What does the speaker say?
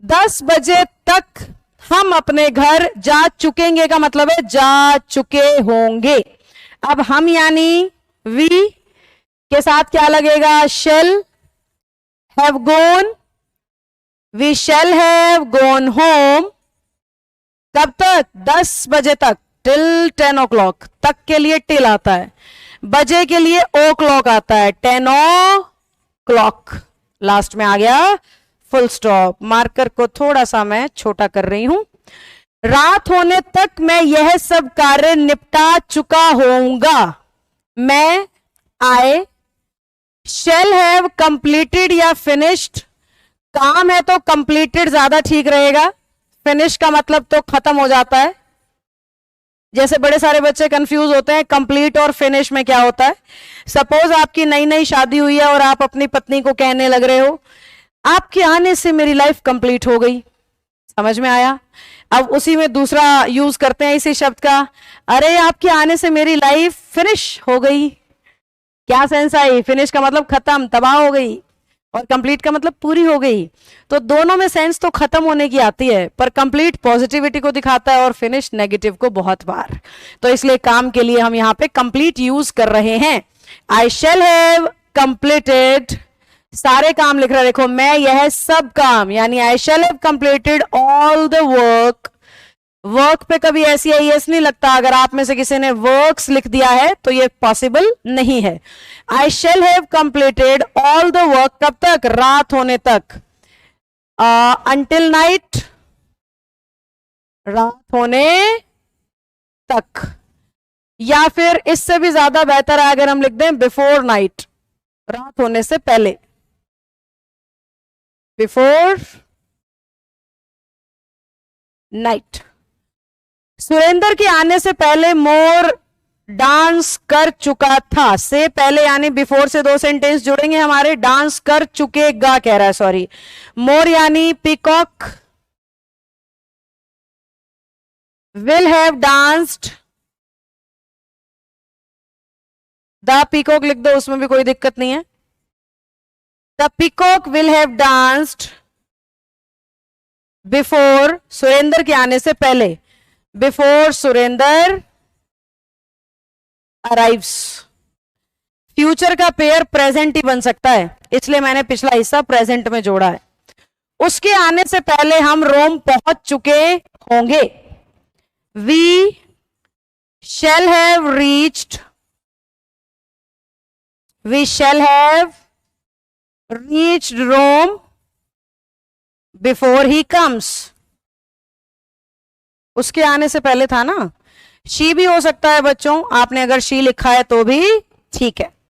10 बजे तक हम अपने घर जा चुकेंगे का मतलब है जा चुके होंगे। अब हम यानी वी के साथ क्या लगेगा, shall have gone, we shall have gone home. कब तक, 10 बजे तक, टिल 10 o'clock। तक के लिए टिल आता है, बजे के लिए ओ क्लॉक आता है, 10 o'clock। लास्ट में आ गया फुल स्टॉप। मार्कर को थोड़ा सा मैं छोटा कर रही हूं। रात होने तक मैं यह सब कार्य निपटा चुका होऊंगा। मैं आई शेल हैव कंप्लीटेड या फिनिश्ड। काम है तो कंप्लीटेड ज्यादा ठीक रहेगा, फिनिश का मतलब तो खत्म हो जाता है। जैसे बड़े सारे बच्चे कंफ्यूज होते हैं कंप्लीट और फिनिश में क्या होता है। सपोज आपकी नई नई शादी हुई है और आप अपनी पत्नी को कहने लग रहे हो आपके आने से मेरी लाइफ कंप्लीट हो गई। समझ में आया? अब उसी में दूसरा यूज करते हैं इसी शब्द का, अरे आपके आने से मेरी लाइफ फिनिश हो गई। क्या सेंस आई? फिनिश का मतलब खत्म, तबाह हो गई, और कंप्लीट का मतलब पूरी हो गई। तो दोनों में सेंस तो खत्म होने की आती है, पर कंप्लीट पॉजिटिविटी को दिखाता है और फिनिश नेगेटिव को बहुत बार। तो इसलिए काम के लिए हम यहां पे कंप्लीट यूज कर रहे हैं। आई शैल हैव कंप्लीटेड, सारे काम लिख रहा है, देखो मैं यह सब काम, यानी I shall have completed all the work. Work पे कभी ऐसी एस नहीं लगता। अगर आप में से किसी ने वर्क्स लिख दिया है तो ये पॉसिबल नहीं है। I shall have completed all the work, कब तक, रात होने तक, अंटिल नाइट, रात होने तक। या फिर इससे भी ज्यादा बेहतर है अगर हम लिख दें बिफोर नाइट, रात होने से पहले, बिफोर नाइट। सुरेंद्र के आने से पहले मोर डांस कर चुका था, से पहले यानी बिफोर से 2 सेंटेंस जुड़ेंगे हमारे। डांस कर चुकेगा कह रहा है, सॉरी। मोर यानी peacock will have danced, the peacock लिख दो, उसमें भी कोई दिक्कत नहीं है। The peacock will have danced before, Surendra के आने से पहले, बिफोर सुरेंद्र अराइव्स। फ्यूचर का पेयर प्रेजेंट ही बन सकता है, इसलिए मैंने पिछला हिस्सा प्रेजेंट में जोड़ा है। उसके आने से पहले हम रोम पहुंच चुके होंगे। We shall have reached, we shall have reached Rome before he comes. उसके आने से पहले था ना। शी भी हो सकता है बच्चों, आपने अगर शी लिखा है तो भी ठीक है।